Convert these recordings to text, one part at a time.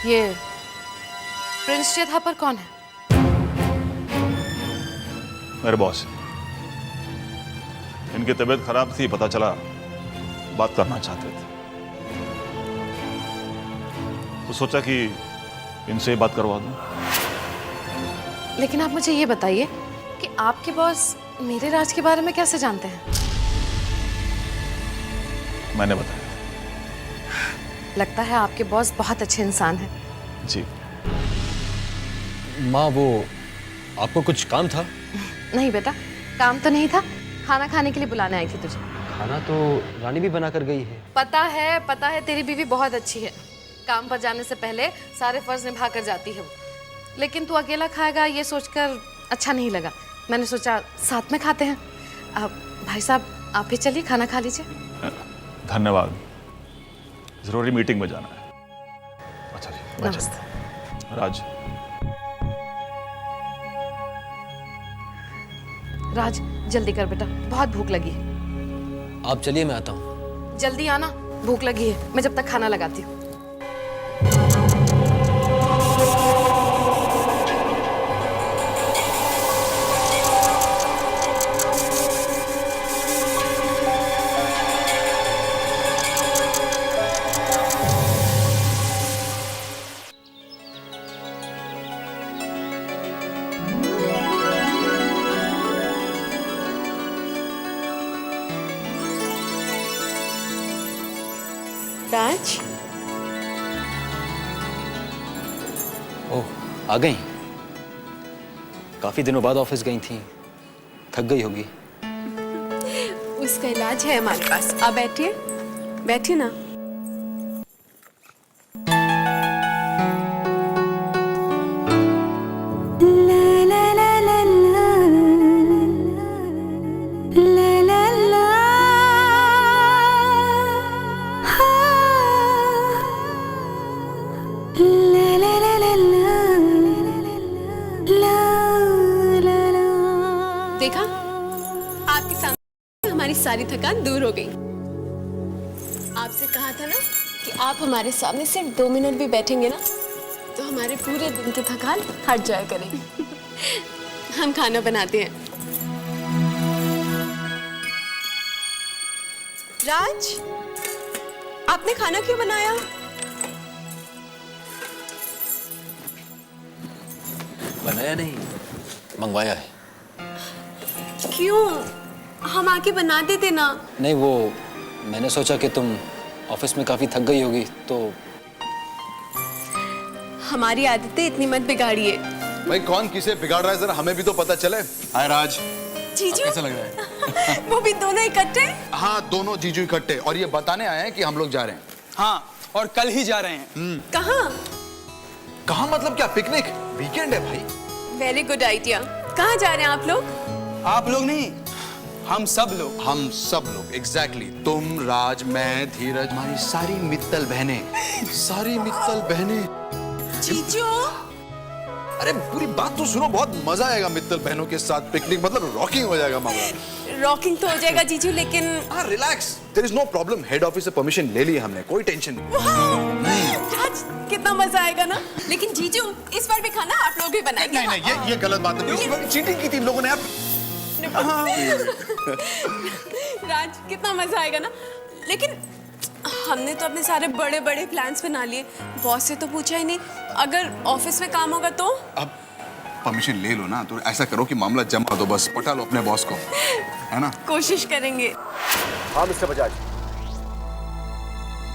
ये प्रिंस जय थापर कौन है? मेरे बॉस। इनकी तबीयत खराब थी, पता चला बात करना चाहते थे, तो सोचा कि इनसे ही बात करवा दूं। लेकिन आप मुझे ये बताइए कि आपके बॉस मेरे राज के बारे में कैसे जानते हैं? मैंने बताया। लगता है आपके बॉस बहुत अच्छे इंसान हैं। जी। माँ, वो आपको कुछ काम था? नहीं बेटा, काम तो नहीं था, खाना खाने के लिए बुलाने आई थी तुझे। खाना तो रानी भी बना कर गई है। पता है तेरी बीवी बहुत अच्छी है। काम पर जाने से पहले सारे फर्ज निभा कर जाती है वो। लेकिन तू अकेला खाएगा ये सोचकर अच्छा नहीं लगा। मैंने सोचा साथ में खाते हैं। भाई साहब आप ही चलिए, खाना खा लीजिए। धन्यवाद, जरूरी मीटिंग में जाना है। अच्छा जी, मैं नमस्ते। चलता हूं। राज। राज जल्दी कर बेटा, बहुत भूख लगी है। आप चलिए, मैं आता हूँ। जल्दी आना, भूख लगी है। मैं जब तक खाना लगाती हूँ। राज, ओह, आ गई? काफी दिनों बाद ऑफिस गई थी, थक गई होगी। उसका इलाज है हमारे पास। आप बैठिए, बैठिए ना। देखा, आपके सामने हमारी सारी थकान दूर हो गई। आपसे कहा था ना कि आप हमारे सामने सिर्फ 2 मिनट भी बैठेंगे ना तो हमारे पूरे दिन की थकान हट जाया करेगी। हम खाना बनाते हैं। राज, आपने खाना क्यों बनाया? बनाया नहीं, मंगवाया है। क्यों? हम आके बना देते ना। नहीं, वो मैंने सोचा कि तुम ऑफिस में काफी थक गई होगी, तो हमारी आदतें इतनी मत बिगाड़िए। भाई कौन किसे बिगाड़ रहा है, जरा हमें भी तो पता चले। हाय राज, जीजू, कैसा लग रहा है? वो भी दोनों इकट्ठे? हाँ, दोनों जीजू इकट्ठे, और ये बताने आए हैं कि हम लोग जा रहे हैं। हाँ, और कल ही जा रहे हैं। कहाँ? कहाँ मतलब क्या? पिकनिक, वीकेंड है भाई। Very good idea. कहाँ जा रहे हैं आप लोग? आप लोग नहीं, हम सब लोग। हम सब लोग, एग्जैक्टली। तुम, राज, मैं, धीरज, हमारी सारी मित्तल बहनें, सारी मित्तल बहनें। जीजू, अरे पूरी बात तो सुनो, बहुत मजा आएगा मित्तल बहनों के साथ पिकनिक, मतलब रॉकिंग हो जाएगा मामला। रॉकिंग तो हो जाएगा जीजू, लेकिन हाँ, relax, there is no problem. Head office से परमिशन ले ली हमने, कोई टेंशन नहीं। राज, कितना मजा आएगा ना। लेकिन जीजू, इस बार भी खाना आप लोग ही बनाएंगे। नहीं नहीं, ये गलत बात है। पिछली बार चीटिंग की थी इन लोगों ने। राज, कितना मजा आएगा ना। लेकिन हमने तो अपने सारे बड़े बड़े प्लान्स बना लिए, बॉस से तो पूछा ही नहीं। अगर ऑफिस में काम होगा तो? अब परमिशन ले लो ना, तो ऐसा करो कि मामला जमा दो, बस पटा लो अपने बॉस को, है ना? कोशिश करेंगे। हाँ मिस्टर बजाज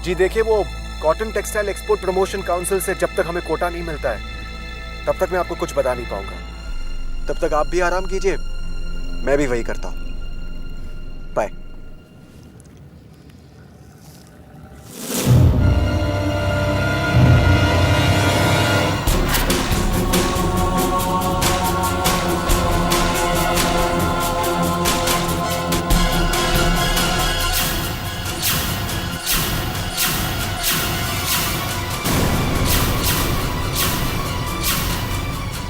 जी, देखिए वो cotton textile export promotion council से जब तक हमें कोटा नहीं मिलता है तब तक मैं आपको कुछ बता नहीं पाऊंगा। तब तक आप भी आराम कीजिए, मैं भी वही करता हूँ। Bye.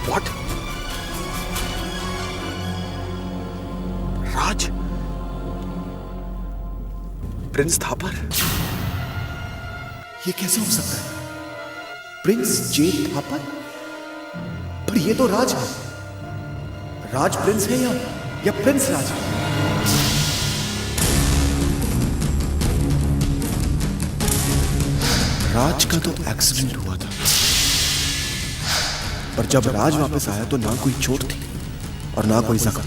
What? Raj, Prince Thapar, ये कैसे हो सकता है? Prince J Thapar? पर ये तो राज है। राज प्रिंस है या प्रिंस राज? राज का तो एक्सीडेंट हुआ था, पर जब राज वापस आया तो ना कोई चोट थी और ना कोई जख्म,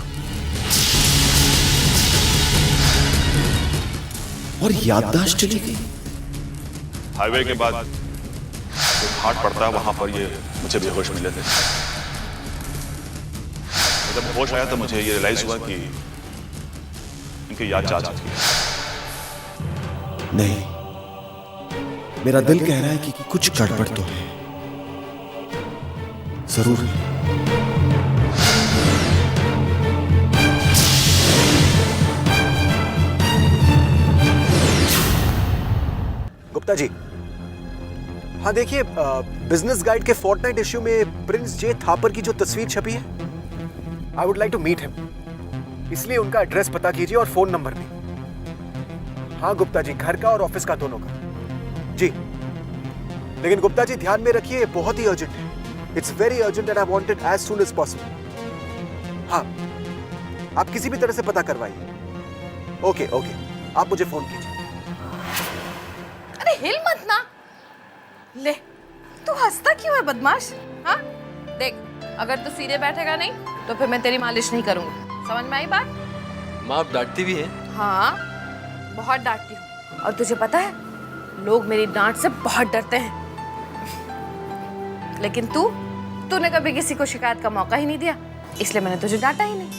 और याददाश्त चली गई। हाईवे के बाद जो घाट पड़ता है वहां पर ये मुझे बेहोश मिले थे। जब होश आया तो मुझे ये रियलाइज हुआ कि इनकी याद जा चुकी है। नहीं, मेरा दिल कह रहा है कि कुछ गड़बड़ तो है जरूर। गुप्ता जी, हाँ देखिए, बिजनेस गाइड के फोर्टनाइट इश्यू में प्रिंस जे थापर की जो तस्वीर छपी है, I would like to meet him. इसलिए उनका एड्रेस पता कीजिए और फोन नंबर भी। हाँ गुप्ता जी, घर का और ऑफिस का दोनों का जी। लेकिन गुप्ता जी ध्यान में रखिए, बहुत ही अर्जेंट है। It's very urgent and I want it as soon as possible. हाँ, आप किसी भी तरह से पता करवाइए। ओके ओके, आप मुझे फोन कीजिए। अरे हिल मत ना। ले, तू हंसता क्यों है बदमाश? हाँ देख, अगर तू सीधे बैठेगा नहीं तो फिर मैं तेरी मालिश नहीं करूंगी। समझ में आई बात? माँ आप डांटती भी है? हाँ, बहुत डांटती हूँ। और तुझे पता है, लोग मेरी डांट से बहुत डरते हैं। लेकिन तूने कभी किसी को शिकायत का मौका ही नहीं दिया, इसलिए मैंने तुझे डांटा ही नहीं।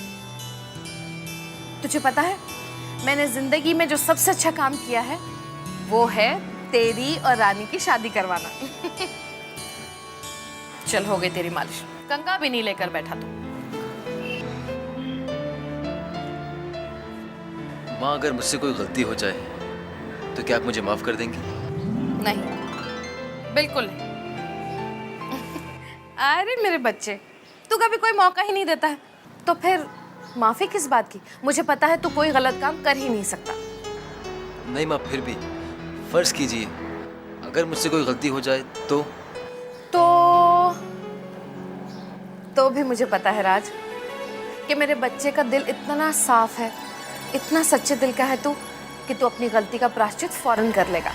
तुझे पता है, मैंने जिंदगी में जो सबसे अच्छा काम किया है वो है तेरी और रानी की शादी करवाना। चल, हो गई तेरी मालिश। कंघा भी नहीं लेकर बैठा तू। माँ अगर मुझसे कोई गलती हो जाए तो क्या आप मुझे माफ कर देंगी? नहीं, बिल्कुल नहीं। अरे मेरे बच्चे, तू कभी कोई मौका ही नहीं देता है, तो फिर माफी किस बात की? मुझे पता है तू कोई गलत काम कर ही नहीं सकता। नहीं माँ, फिर भी फर्ज कीजिए अगर मुझसे कोई गलती हो जाए तो भी मुझे पता है राज कि मेरे बच्चे का दिल इतना साफ है, इतना सच्चे दिल का है तू, कि तू अपनी गलती का प्रायश्चित फौरन कर लेगा।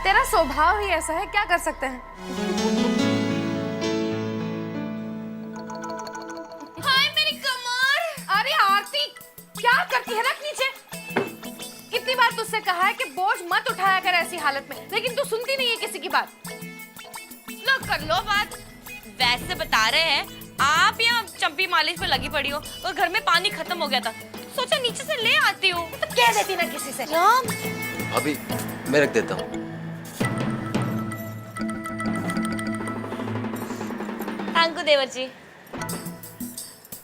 तेरा स्वभाव ही ऐसा है, क्या कर सकते हैं। हाय मेरी कमर! अरे आरती, क्या करती है? रख नीचे। कितनी बार तुझसे कहा है कि बोझ मत उठाया कर ऐसी हालत में, लेकिन तू सुनती नहीं है किसी की बात। लो कर लो बात। वैसे बता रहे हैं आप यहाँ चंपी मालिश पे लगी पड़ी हो और घर में पानी खत्म हो गया था, सोचा नीचे से ले आती हूँ। तो कह देती ना किसी से। भाभी मैं रख देता हूँ। अंकु देवर जी,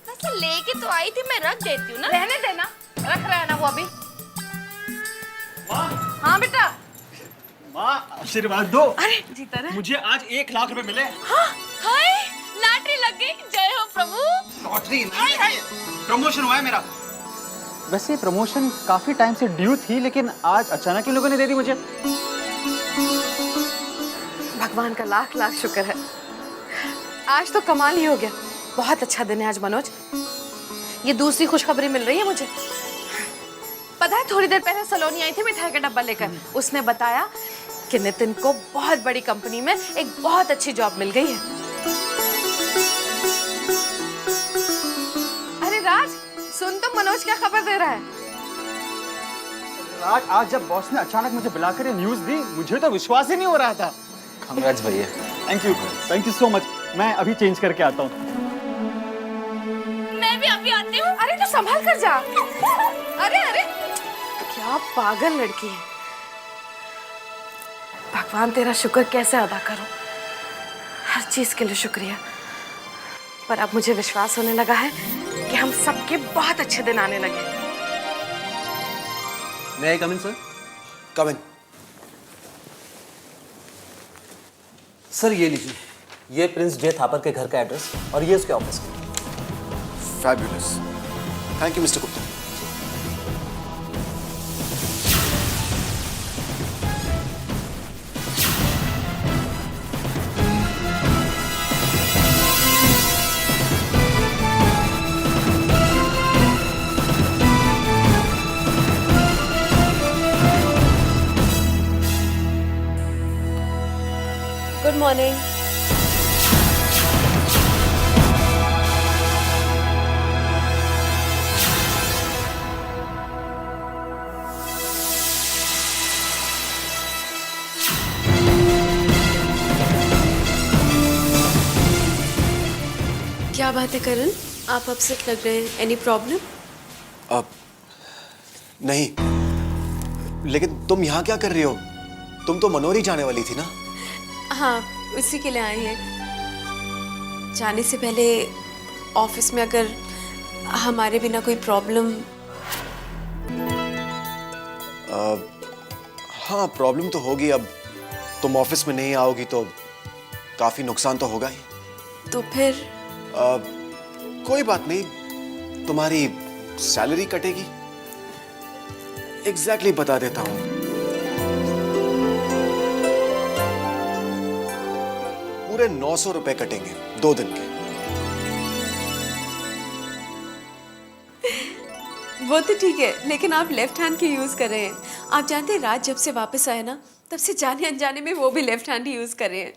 वैसे लेके तो आई थी, मैं रख देती हूँ ना। रहने देना, रख रहा है ना वो अभी। हाँ बेटा। माँ आशीर्वाद दो। अरे जीता रहे। मुझे आज 1 लाख रुपए मिले। हाय, लॉटरी लग गई। जय हो प्रभु। लॉटरी नहीं है, प्रमोशन हुआ है मेरा। वैसे प्रमोशन काफी टाइम से ड्यू थी, लेकिन आज अचानक इन लोगों ने दे दी मुझे। भगवान का लाख लाख शुक्र है, आज तो कमाल ही हो गया। बहुत अच्छा दिन है आज मनोज। ये दूसरी खुशखबरी मिल रही है मुझे। पता है, थोड़ी देर पहले सलोनी आई थी मिठाई का डब्बा लेकर। उसने बताया कि नितिन को बहुत बड़ी कंपनी में एक बहुत अच्छी जॉब मिल गई है। अरे राज, सुन तो मनोज क्या खबर दे रहा है। आज जब बॉस ने अचानक मुझे बुलाकर ये न्यूज़ दी, मुझे तो विश्वास ही नहीं हो रहा था। कांग्रेट्स भैया। Thank you so much. मैं अभी चेंज करके आता हूँ। मैं भी अभी आती हूँ। अरे तो संभाल कर जा। अरे अरे, क्या पागल लड़की है। भगवान तेरा शुक्र कैसे अदा करूं। हर चीज के लिए शुक्रिया। पर अब मुझे विश्वास होने लगा है कि हम सबके बहुत अच्छे दिन आने लगे। May I come in, sir? Come in. Sir ये लीजिए, ये प्रिंस जे थापर के घर का एड्रेस और ये उसके ऑफिस का। Fabulous, thank you mister Gupta. Morning. क्या बात है करण, आप अपसेट लग रहे हैं। Any problem? अब नहीं, लेकिन तुम यहाँ क्या कर रही हो? तुम तो मनोरी जाने वाली थी ना? हाँ, उसी के लिए आए हैं। जाने से पहले ऑफिस में अगर हमारे बिना कोई प्रॉब्लम। हाँ, प्रॉब्लम तो होगी। अब तुम ऑफिस में नहीं आओगी तो काफी नुकसान तो होगा ही। तो फिर कोई बात नहीं, तुम्हारी सैलरी कटेगी। एग्जैक्टली बता देता हूं, पूरे 900 रुपए कटेंगे 2 दिन के। वो तो ठीक है, लेकिन आप लेफ्ट हैंड की यूज कर रहे हैं। आप जानते हैं राज जब से वापस आए ना, तब से जाने अनजाने में वो भी लेफ्ट हैंड ही यूज कर रहे हैं।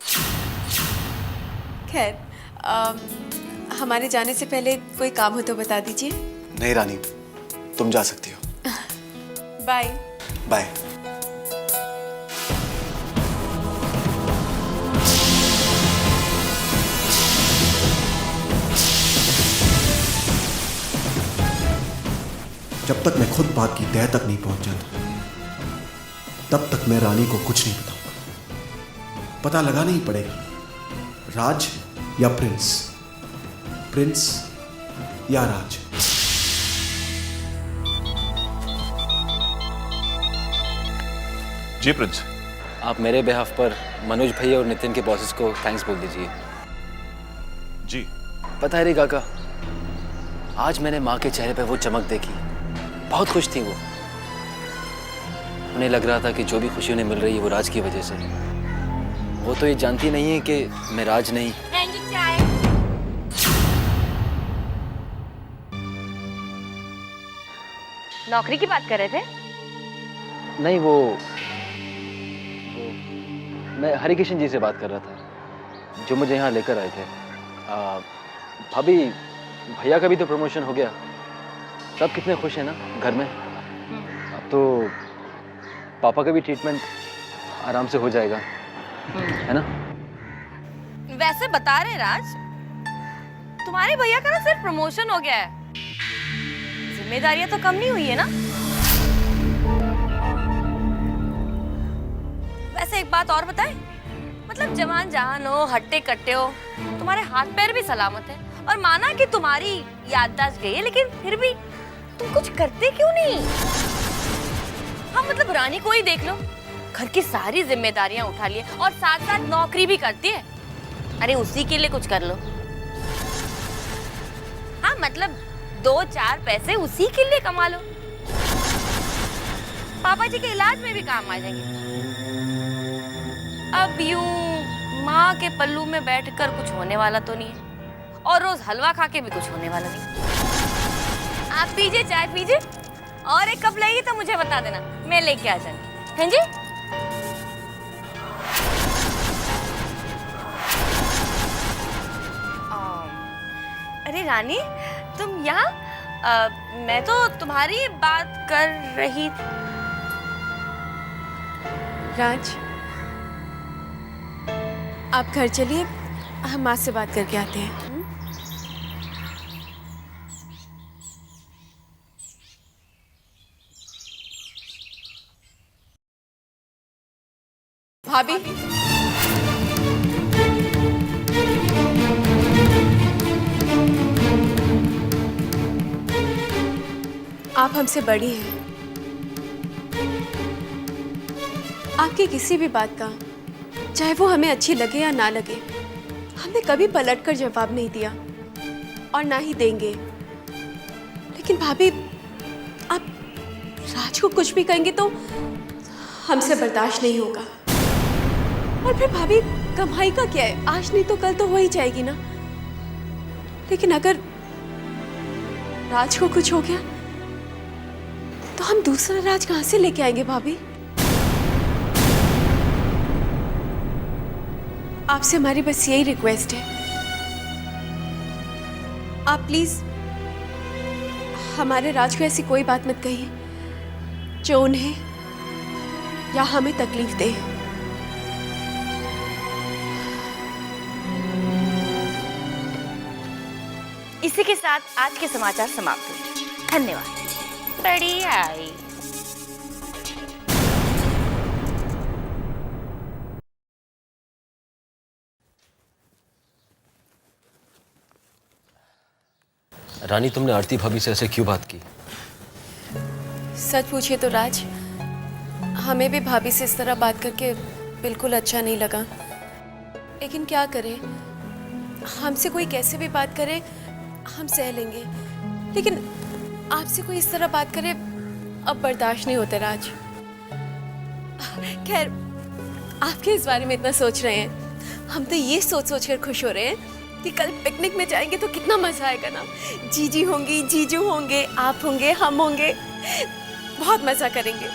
खैर, हमारे जाने से पहले कोई काम हो तो बता दीजिए। नहीं रानी, तुम जा सकती हो। बाय। बाय। जब तक मैं खुद बात की तह तक नहीं पहुंच जाता, तब तक मैं रानी को कुछ नहीं बताऊंगा। पता लगाना ही पड़ेगा, राज या प्रिंस, प्रिंस या राज। जी प्रिंस। आप मेरे बिहाफ पर मनोज भैया और नितिन के बॉसेस को थैंक्स बोल दीजिए। जी। पता है रे काका, आज मैंने माँ के चेहरे पे वो चमक देखी। बहुत खुश थी वो। उन्हें लग रहा था कि जो भी खुशी उन्हें मिल रही है वो राज की वजह से। वो तो ये जानती नहीं है कि मैं राज नहीं। नौकरी की बात कर रहे थे? नहीं, वो मैं हरिकिशन जी से बात कर रहा था, जो मुझे यहाँ लेकर आए थे। भाभी, भैया का भी तो प्रमोशन हो गया। सब कितने खुश हैं ना घर में। अब तो पापा का भी ट्रीटमेंट आराम से हो जाएगा, है ना? वैसे बता रहे राज, तुम्हारे भैया का ना सिर्फ प्रमोशन हो गया है, जिम्मेदारियां तो कम नहीं हुई है ना? वैसे एक बात और बताएं, मतलब जवान जहान हो, हट्टे कट्टे हो, तुम्हारे हाथ पैर भी सलामत है। और माना कि तुम्हारी याददाश्त गई है, लेकिन फिर भी तुम कुछ करते क्यों नहीं? हाँ, मतलब रानी को ही देख लो, घर की सारी जिम्मेदारियां उठा लिए और साथ साथ नौकरी भी करती है। अरे उसी के लिए कुछ कर लो। हाँ, मतलब 2-4 पैसे उसी के लिए कमा लो, पापा जी के इलाज में भी काम आ जाएंगे। अब यूं माँ के पल्लू में बैठकर कुछ होने वाला तो नहीं है, और रोज हलवा खा के भी कुछ होने वाला नहीं। आप पीजिए, चाय पीजिए, और एक कप लेगी तो मुझे बता देना, मैं लेके आ जाऊंगी। हैं जी? अरे रानी, तुम यहाँ? मैं तो तुम्हारी बात कर रही। राज, आप घर चलिए, हम माँ से बात करके आते हैं। भाभी, आप हमसे बड़ी हैं। आपकी किसी भी बात का, चाहे वो हमें अच्छी लगे या ना लगे, हमने कभी पलटकर जवाब नहीं दिया और ना ही देंगे। लेकिन भाभी, आप राज को कुछ भी कहेंगे तो हमसे बर्दाश्त नहीं होगा। और फिर भाभी, कमाई का क्या है? आज नहीं तो कल तो हो ही जाएगी ना। लेकिन अगर राज को कुछ हो गया तो हम दूसरा राज कहां से लेके आएंगे भाभी? आपसे हमारी बस यही रिक्वेस्ट है, आप प्लीज हमारे राज को ऐसी कोई बात मत कहिए जो उन्हें या हमें तकलीफ दे। इसी के साथ आज के समाचार समाप्त हुए। धन्यवाद। बढ़िया आई। रानी, तुमने आरती भाभी से ऐसे क्यों बात की? सच पूछिए तो राज, हमें भी भाभी से इस तरह बात करके बिल्कुल अच्छा नहीं लगा, लेकिन क्या करें, हमसे कोई कैसे भी बात करे हम सह लेंगे, लेकिन आपसे कोई इस तरह बात करे अब बर्दाश्त नहीं होता राज। खैर, आपके इस बारे में इतना सोच रहे हैं, हम तो ये सोच सोच कर खुश हो रहे हैं कि कल पिकनिक में जाएंगे तो कितना मजा आएगा ना। जीजी होंगी, जीजू होंगे, आप होंगे, हम होंगे, बहुत मजा करेंगे।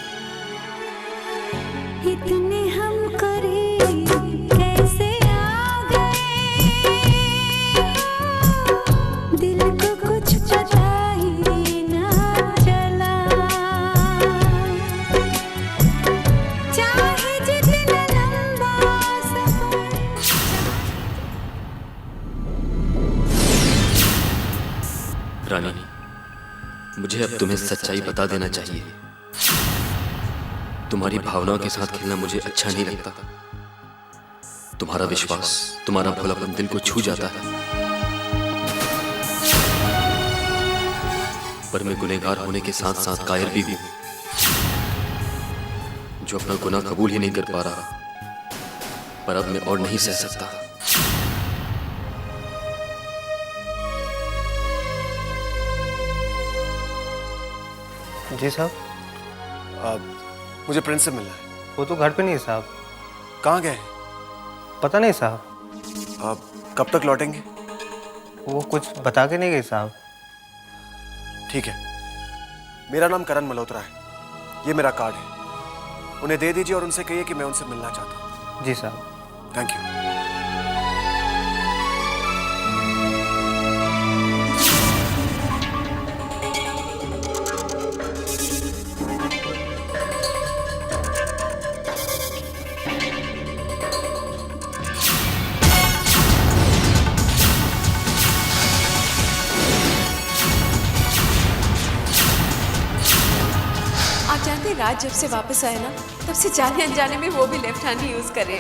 इतने हम करीब कैसे आ गए, दिल को कुछ पता ही ना चला, चाहे जितना लंबा सफर। रानी, मुझे अब तुम्हें सच्चाई बता देना चाहिए। तुम्हारी भावनाओं के साथ खेलना मुझे अच्छा नहीं लगता। तुम्हारा विश्वास, तुम्हारा भोलापन दिल को छू जाता है। पर मैं गुनहगार होने के साथ साथ कायर भी हूं, जो अपना गुनाह कबूल ही नहीं कर पा रहा। पर अब मैं और नहीं सह सकता। जी साहब। मुझे प्रिंस से मिलना है। वो तो घर पे नहीं है साहब। कहाँ गए? पता नहीं साहब। कब तक लौटेंगे? वो कुछ बता के नहीं गए साहब। ठीक है, मेरा नाम करण मल्होत्रा है, ये मेरा कार्ड है, उन्हें दे दीजिए और उनसे कहिए कि मैं उनसे मिलना चाहता हूँ। जी साहब। Thank you. आप जानते हैं राज जब से वापस आया ना, तब से जाने अनजाने में वो भी लेफ्ट हैंड ही यूज करे।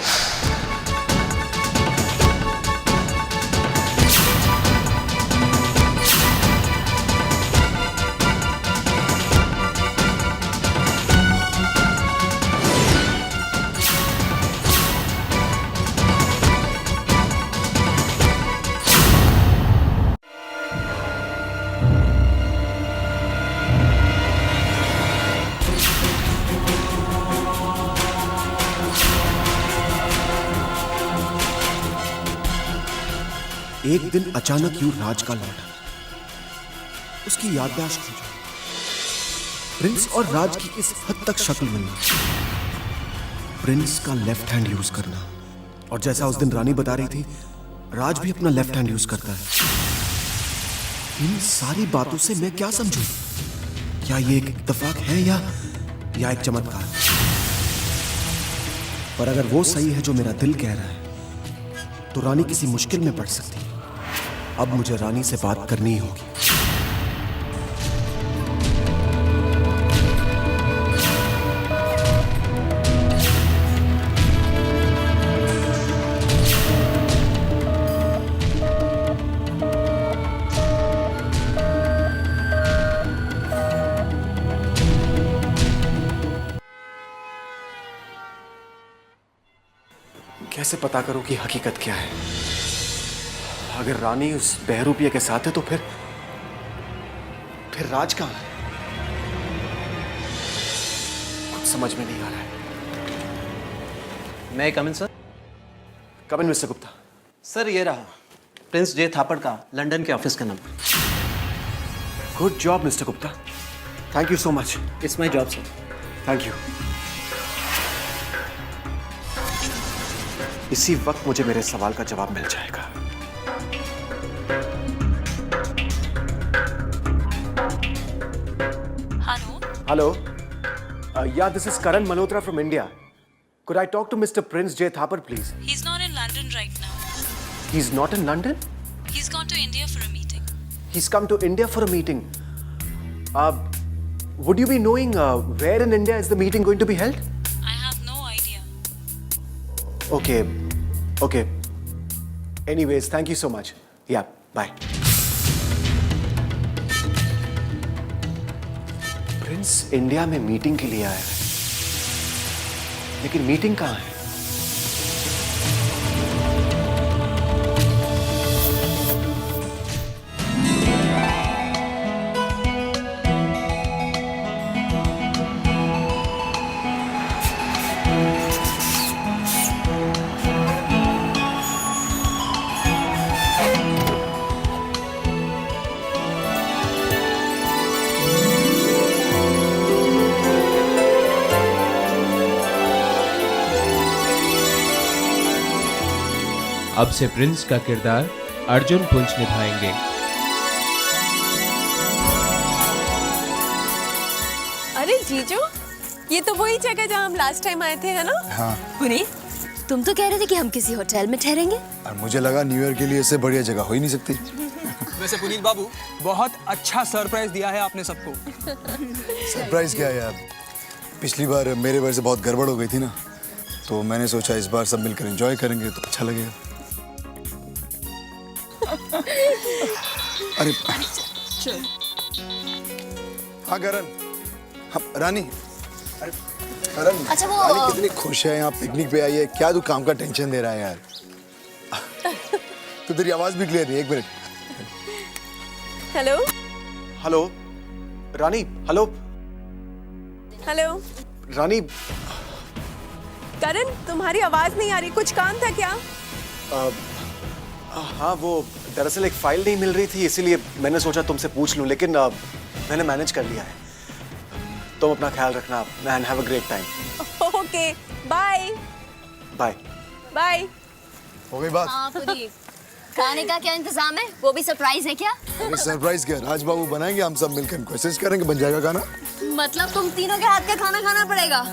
एक दिन अचानक यूं राज का लौटा, उसकी याददाश्त खो गई। प्रिंस और राज की इस हद तक शक्ल मिलना, प्रिंस का लेफ्ट हैंड यूज करना, और जैसा उस दिन रानी बता रही थी, राज भी अपना लेफ्ट हैंड यूज करता है। इन सारी बातों से मैं क्या समझूं? क्या ये एक इत्तेफाक है या एक चमत्कार? पर अगर वो सही है जो मेरा दिल कह रहा है, तो रानी किसी मुश्किल में पड़ सकती है। अब मुझे रानी से बात करनी ही होगी। कैसे पता करूं कि हकीकत क्या है? अगर रानी उस बहरूपिया के साथ है तो फिर राज कहां है? कुछ समझ में नहीं आ रहा है। मैं कम इन सर? कम इन मिस्टर गुप्ता। सर ये रहा प्रिंस जे थापड़ का लंदन के ऑफिस का number. Good job mister Gupta, thank you so much. It's my job sir. Thank you. इसी वक्त मुझे मेरे सवाल का जवाब मिल जाएगा। Hello, yeah, this is Karan Malhotra from India. Could I talk to Mr. Prince J. Thapar, please? He's not in London right now. He's not in London? He's gone to India for a meeting. He's come to India for a meeting. Would you be knowing where in India is the meeting going to be held? I have no idea. Okay, okay. Anyways, thank you so much. Yeah, bye. Prince India में meeting के लिए आया है, लेकिन meeting कहाँ है? अब से प्रिंस का किरदार अर्जुन पुंज निभाएंगे। अरे जीजू, ये तो वही जगह जहाँ हम लास्ट टाइम आए थे, है ना? हाँ। पुनीत, तुम तो कह रहे थे कि हम किसी होटल में ठहरेंगे। और मुझे लगा न्यू ईयर के लिए इससे बढ़िया जगह हो ही नहीं सकती। वैसे पुनीत बाबू, बहुत अच्छा सरप्राइज दिया है आपने सबको। सरप्राइज क्या है यार? पिछली बार मेरे वजह से बहुत गड़बड़ हो गई थी ना, तो मैंने सोचा इस बार सब मिलकर एंजॉय करेंगे तो अच्छा लगेगा। अरे हाँ करण, हाँ रानी। अरे करण, अच्छा वो रानी कितनी खुश है यहाँ पिकनिक पे आई है। क्या तू काम का टेंशन दे रहा है यार? तो तेरी आवाज भी क्लियर नहीं। एक मिनट। हेलो हेलो रानी। हेलो हेलो रानी। करण, तुम्हारी आवाज नहीं आ रही, कुछ काम था क्या? हाँ, वो दरअसल एक फाइल नहीं मिल रही थी, इसीलिए मैंने सोचा तुमसे पूछ लूं, लेकिन मैंने मैनेज कर लिया है। तुम अपना ख्याल रखना and have a great time. Okay, bye bye. Bye. हो गई बात? हाँ पुनीत, खाने का क्या इंतजाम है? वो भी सरप्राइज है क्या? अरे सरप्राइज क्या, राज बाबू बनाएंगे, हम सब मिलकर कोशिश करेंगे, बन जाएगा खाना। मतलब तुम तीनों के हाथ का खाना खाना पड़ेगा?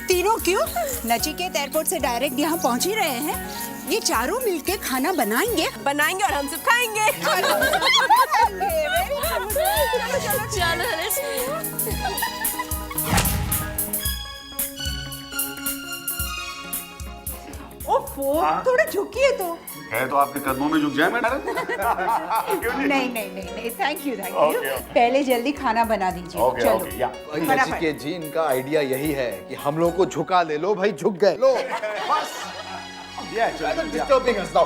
तीनों क्यों? नचिकेत एयरपोर्ट से डायरेक्ट यहाँ पहुँच ही रहे हैं। ये चारों मिलके खाना बनाएंगे और हम सब खाएंगे। ओफो, थोड़ा झुकिए तो। है तो आपके कदमों में झुक जाए मैडम। नहीं, थैंक यू। पहले जल्दी खाना बना दीजिए। चलो। नचिकेत जी, इनका आइडिया यही है कि हम लोगों को झुका ले। लो भाई, झुक गए। लो बस। Disturbing us now.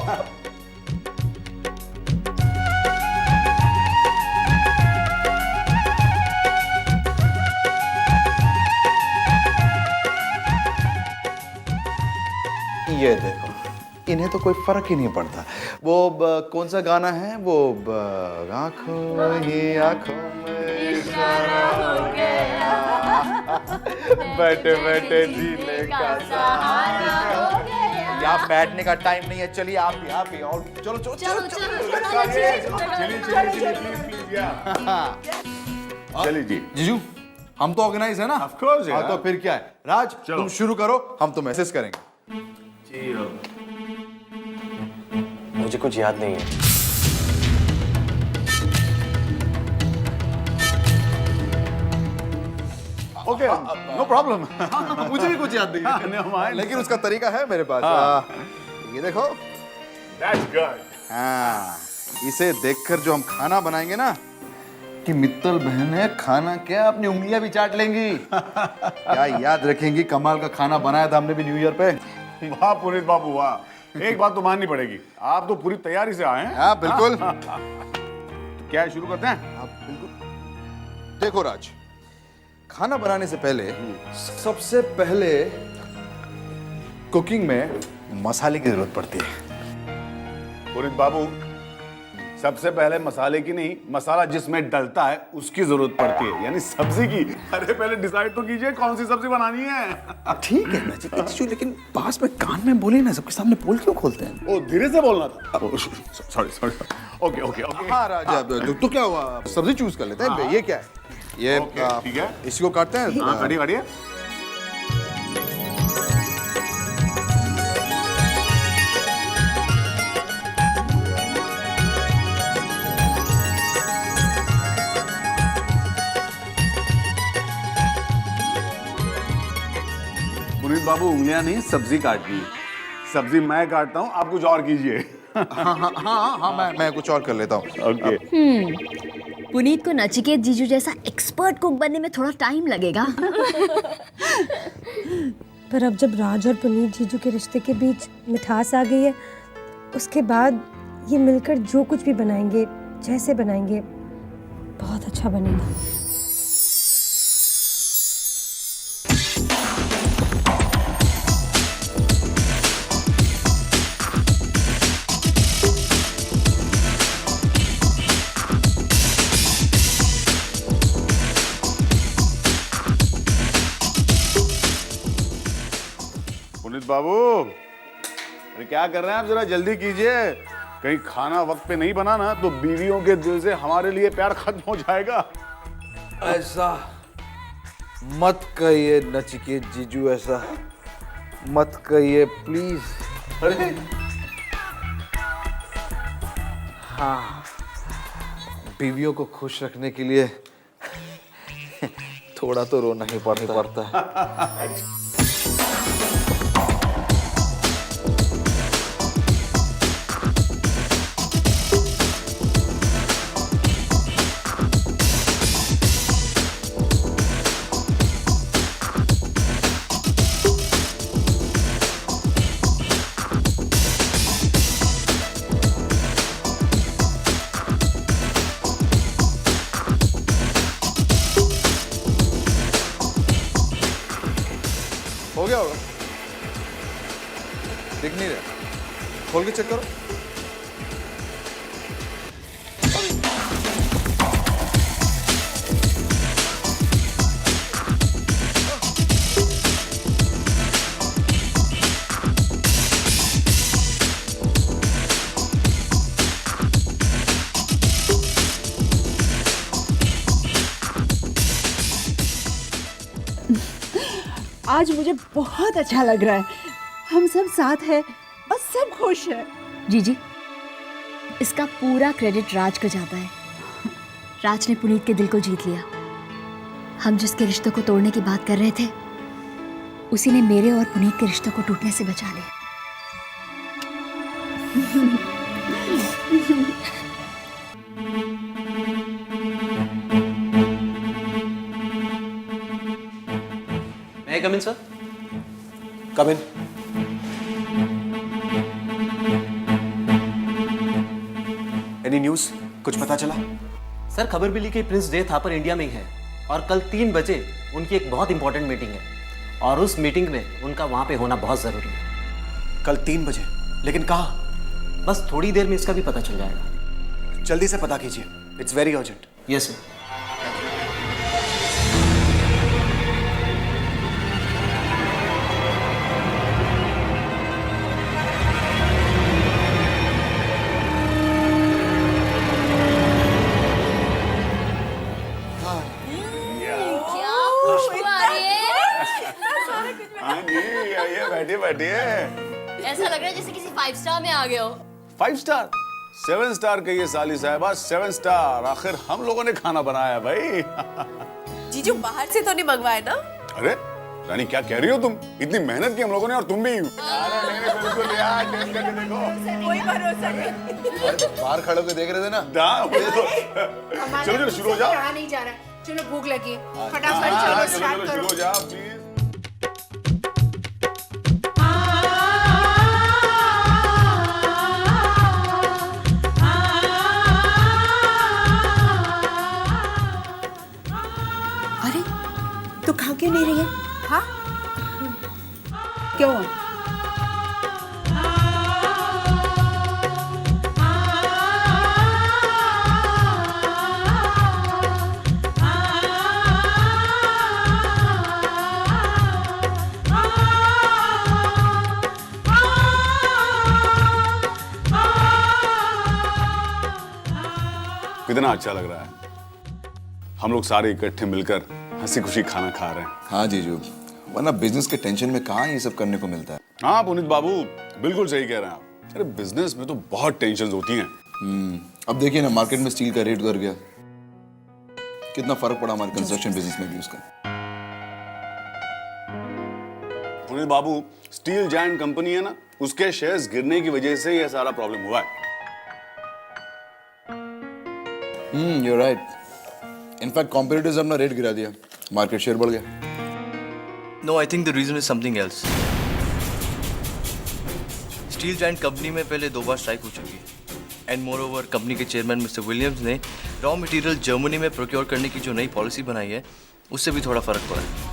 ये देखो, इन्हें तो कोई फर्क ही नहीं पड़ता। वो कौन सा गाना है वो? आँखों ही आँखों में इशारा हो गया, बैठे बैठे जीने का सहारा हो गया। यहाँ बैठने का टाइम नहीं है, चलिए आप भी और चलो चलो चलो चलिए जी। जीजू, हम तो ऑर्गेनाइज है ना? Of course. हाँ तो फिर क्या है, राज तुम शुरू करो, हम तो मैसेज करेंगे। जी मुझे कुछ याद नहीं है। Okay, no problem. मुझे भी कुछ याद नहीं है, लेकिन उसका तरीका है मेरे पास। ये देखो, दैट्स गुड। हाँ, इसे देखकर जो हम खाना बनाएंगे ना, कि मित्तल बहनें खाना क्या अपनी उंगलियां भी चाट लेंगी। क्या याद रखेंगी कमाल का खाना बनाया था हमने भी न्यू ईयर पे। वाह पुनीत बाबू वाह, एक बात तो माननी पड़ेगी, आप तो पूरी तैयारी से आए हैं। हाँ बिल्कुल। तो क्या शुरू करते हैं? हाँ बिल्कुल। देखो राज, खाना बनाने से पहले सबसे पहले कुकिंग में मसाले की जरूरत पड़ती है। पुनीत बाबू, सबसे पहले मसाले की नहीं, मसाला जिसमें डलता है उसकी जरूरत पड़ती है, यानी सब्जी की। अरे पहले डिसाइड तो कीजिए कौन सी सब्जी बनानी है। ठीक है नचिकेत जीजू, लेकिन पास में कान में बोले ना, सबके सामने पोल क्यों खोलते हैं? ओ धीरे से बोलना था। Sorry sorry. Okay okay okay. हाँ राजा, तो क्या हुआ, सब्जी चूज कर लेते हैं। ये क्या है? ये ठीक है, इसी को काटते हैं। हाँ काटिए काटिए। पुनीत बाबू उंगलियां नहीं, सब्जी काटनी है। सब्जी मैं काटता हूँ, आप कुछ और कीजिए। हाँ, मैं कुछ और कर लेता हूँ। ओके। पुनीत को नचिकेत जीजू जैसा एक्सपर्ट कुक बनने में थोड़ा टाइम लगेगा। पर अब जब राज और पुनीत जीजू के रिश्ते के बीच मिठास आ गई है, उसके बाद ये मिलकर जो कुछ भी बनाएंगे, जैसे बनाएंगे, बहुत अच्छा बनेगा। पुनीत बाबू, अरे क्या कर रहे हैं आप, जरा जल्दी कीजिए। कहीं खाना वक्त पे नहीं बना ना तो बीवियों के दिल से हमारे लिए प्यार खत्म हो जाएगा। ऐसा मत कहिए नचिकेत जीजू, ऐसा मत कहिए प्लीज। अरे हाँ, बीवियों को खुश रखने के लिए थोड़ा तो रोना ही पड़ता है। हो गया होगा, दिख नहीं रहा, खोल के चेक करो। आज मुझे बहुत अच्छा लग रहा है। हम सब साथ हैं और सब खुश हैं। जीजी, इसका पूरा क्रेडिट राज को जाता है। राज ने पुनीत के दिल को जीत लिया। हम जिसके रिश्तों को तोड़ने की बात कर रहे थे, उसी ने मेरे और पुनीत के रिश्तों को टूटने से बचा लिया। May I come in, sir? Come in. Any news? कुछ पता चला? सर खबर मिली कि प्रिंस डे थापर इंडिया में ही है और कल 3 बजे उनकी एक बहुत इंपॉर्टेंट मीटिंग है और उस मीटिंग में उनका वहां पे होना बहुत जरूरी है। कल 3 बजे? लेकिन कहाँ? बस थोड़ी देर में इसका भी पता चल जाएगा। जल्दी से पता कीजिए। It's very urgent. Yes sir. हाँ जी, आइए बैठिए बैठिए। ऐसा लग रहा है जैसे किसी 5 स्टार में आ गए हो। 5 स्टार? 7 स्टार कहिए साली साहबा, 7 स्टार। आखिर हम लोगों ने खाना बनाया भाई। जीजू बाहर से तो नहीं मंगवाए ना? अरे रानी क्या कह रही हो तुम? इतनी मेहनत की हम लोगों ने और तुम भी। अरे नहीं बिल्कुल यार, टेस्ट करके देखो। कोई भरोसा नहीं। बाहर खड़े होकर देख रहे थे ना। चलो चलो शुरू हो जाओ। कहा नहीं जा रहा, चलो भूख लगी, हाँ, फटाफट चलो चलो चलो स्टार्ट शुरू हो करो। जाओ प्लीज। अरे तो खा क्यों नहीं रही है? हाँ क्यों? कितना अच्छा लग रहा है। हम लोग सारे इकट्ठे मिलकर हंसी खुशी खाना खा रहे हैं। हाँ जीजू, वरना बिजनेस के टेंशन में कहाँ ये सब करने को मिलता है। हाँ पुनीत बाबू, बिल्कुल सही कह रहे हैं आप। अरे बिजनेस में तो बहुत टेंशन होती हैं। अब देखिए ना, मार्केट में स्टील का रेट उतर गया, कितना फर्क पड़ा हमारे कंस्ट्रक्शन बिजनेस में भी उसका। पुनीत बाबू, स्टील जायंट कंपनी है ना, उसके शेयर्स गिरने की वजह से ये सारा प्रॉब्लम हुआ है। you're right. इनफैक्ट कॉम्पिटिटर्स अपना रेट गिरा दिया, मार्केट शेयर बढ़ गया। No, I think the reason is something else. Steel giant company में पहले 2 बार स्ट्राइक हो चुकी है एंड मोर ओवर कंपनी के चेयरमैन मिस्टर विलियम्स ने रॉ मटेरियल जर्मनी में प्रोक्योर करने की जो नई पॉलिसी बनाई है उससे भी थोड़ा फर्क पड़ा है।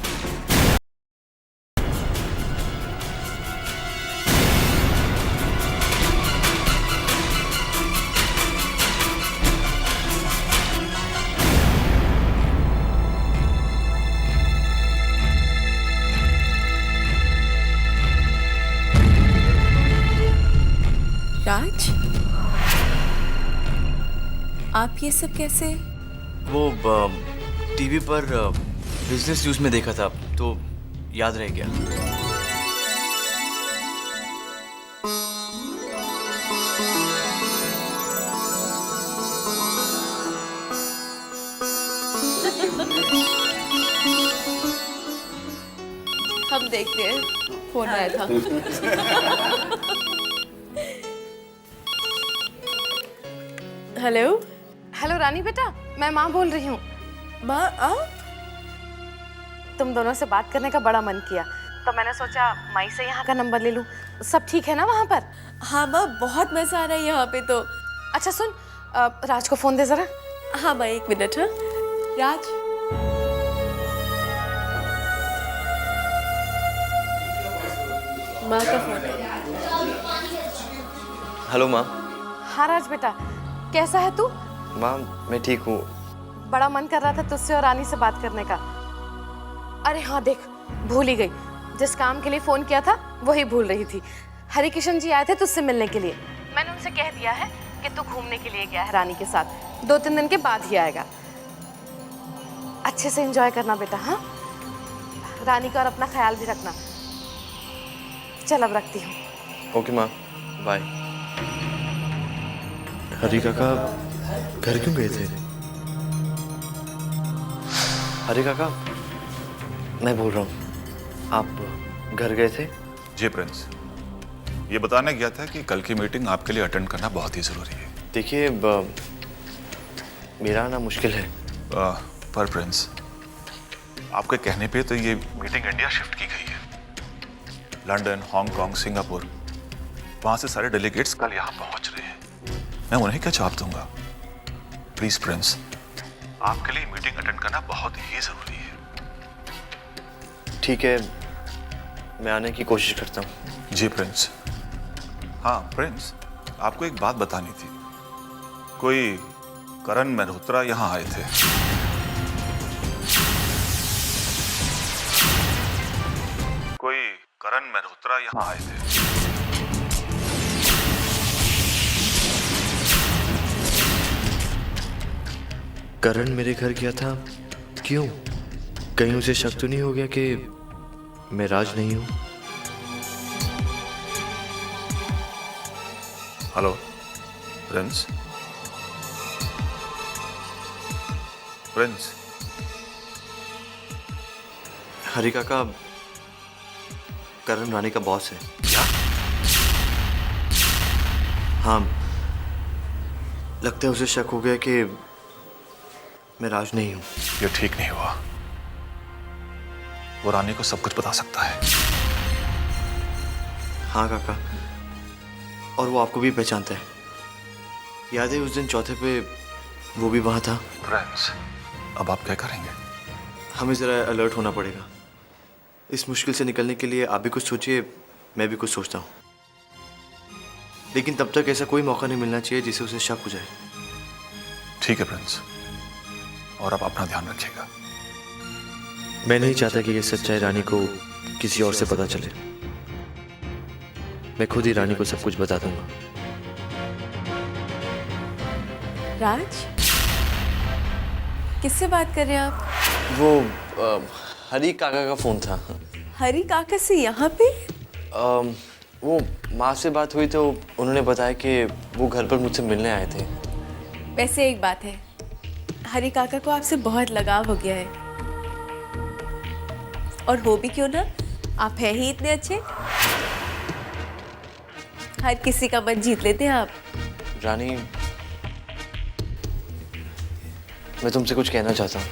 राज, आप ये सब कैसे? वो टीवी पर बिजनेस न्यूज़ में देखा था तो याद रह गया। हम देखते हैं, फोन आया था। हेलो हेलो रानी बेटा, मैं माँ बोल रही हूँ। माँ आ? तुम दोनों से बात करने का बड़ा मन किया तो मैंने सोचा माई से यहाँ का नंबर ले लूँ। सब ठीक है ना वहाँ पर? हाँ माँ, बहुत मजा आ रहा है यहाँ पे तो। अच्छा सुन, राज को फोन दे जरा। हाँ माँ, 1 मिनट। हाँ राज, माँ का फोन है। हेलो माँ। हाँ राज बेटा, कैसा है तू? माँ मैं ठीक हूँ। बड़ा मन कर रहा था तुझसे और रानी से बात करने का। अरे हाँ देख, भूल ही गई, जिस काम के लिए फोन किया था वही भूल रही थी। हरि किशन जी आए थे तुझसे मिलने के लिए। मैंने उनसे कह दिया है कि तू घूमने के लिए गया है रानी के साथ, 2-3 दिन के बाद ही आएगा। अच्छे से एंजॉय करना बेटा। हाँ, रानी का और अपना ख्याल भी रखना। चल अब रखती हूँ। ओके माँ, बाय। हरी काका घर क्यों गए थे? हरी काका, मैं बोल रहा हूँ, आप घर गए थे? जी प्रिंस, ये बताने गया था कि कल की मीटिंग आपके लिए अटेंड करना बहुत ही ज़रूरी है। देखिए मेरा आना मुश्किल है। पर प्रिंस, आपके कहने पे तो ये मीटिंग इंडिया शिफ्ट की गई है। लंदन, हांगकांग, सिंगापुर, वहाँ से सारे डेलीगेट्स कल यहाँ पहुँच रहे हैं। मैं उन्हें क्या जवाब दूंगा? प्लीज प्रिंस, आपके लिए मीटिंग अटेंड करना बहुत ही जरूरी है। ठीक है, मैं आने की कोशिश करता हूँ। जी प्रिंस। हाँ प्रिंस, आपको एक बात बतानी थी। कोई करण मल्होत्रा यहाँ आए थे। कोई करण मल्होत्रा यहाँ आए थे। करण मेरे घर गया था, क्यों? कहीं उसे शक तो नहीं हो गया कि मैं राज नहीं हूं? Hello Prince. प्रिंस, हरी काका, करण रानी का बॉस है। क्या? हाँ, लगता है उसे शक हो गया कि मैं राज नहीं हूं। ये ठीक नहीं हुआ। वो रानी को सब कुछ बता सकता है। हाँ काका, और वो आपको भी पहचानता है। याद है उस दिन चौथे पे वो भी वहां था। फ्रेंड्स, अब आप क्या करेंगे? हमें जरा अलर्ट होना पड़ेगा। इस मुश्किल से निकलने के लिए आप भी कुछ सोचिए, मैं भी कुछ सोचता हूँ। लेकिन तब तक ऐसा कोई मौका नहीं मिलना चाहिए जिससे उसे शक हो जाए। ठीक है प्रिंस, और आप अपना ध्यान रखिएगा। मैं नहीं चाहता कि ये सच्चाई रानी को किसी और से पता चले। मैं खुद ही रानी को सब कुछ बता दूंगा। राज, किससे बात कर रहे हैं आप? वो हरी काका का फ़ोन था। हरी काका से यहाँ पे? वो माँ से बात हुई तो उन्होंने बताया कि वो घर पर मुझसे मिलने आए थे। वैसे एक बात है, हरी काका को आपसे बहुत लगाव हो गया है। और हो भी क्यों ना, आप हैं ही इतने अच्छे। हर किसी का मन जीत लेते हैं आप। रानी, मैं तुमसे कुछ कहना चाहता हूँ।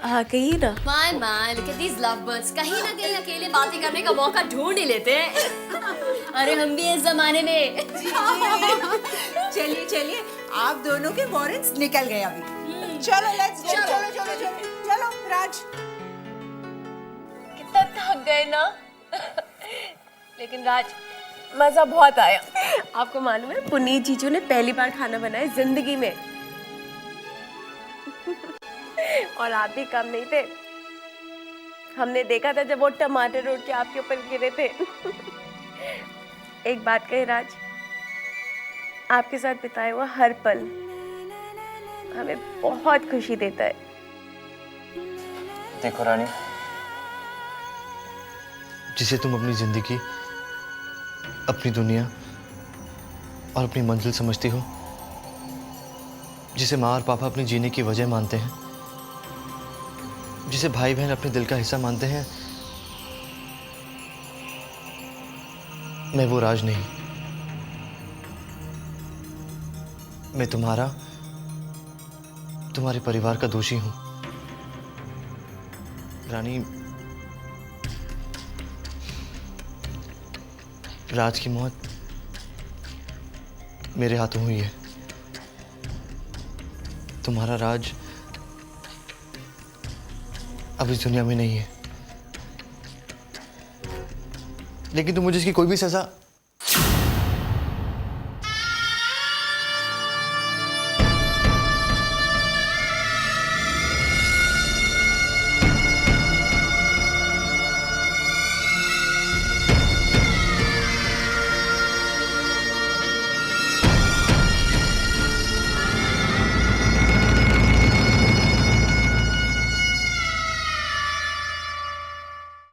हाँ कहिए ना। My my look at these lovebirds, कहीं ना कहीं अकेले बातें करने का मौका ढूंढ ही लेते हैं। अरे हम भी इस जमाने में। चलिए चलिए, आप दोनों के वारंट्स निकल गए अभी। चलो लेट्स गो, चलो चलो चलो चलो राज। कितना थक गए ना। लेकिन राज, मजा बहुत आया। आपको मालूम है, पुनीत जीजू ने पहली बार खाना बनाया जिंदगी में। और आप भी कम नहीं थे। हमने देखा था जब वो टमाटर उड़ के आपके ऊपर गिरे थे। एक बात कहे राज, आपके साथ बिताया हुआ हर पल हमें बहुत खुशी देता है। देखो रानी, जिसे तुम अपनी जिंदगी, अपनी दुनिया और अपनी मंजिल समझती हो, जिसे माँ और पापा अपने जीने की वजह मानते हैं, जिसे भाई बहन अपने दिल का हिस्सा मानते हैं, मैं वो राज नहीं। मैं तुम्हारे परिवार का दोषी हूं। रानी, राज की मौत मेरे हाथों हुई है। तुम्हारा राज अब इस दुनिया में नहीं है, लेकिन तुम मुझे इसकी कोई भी सजा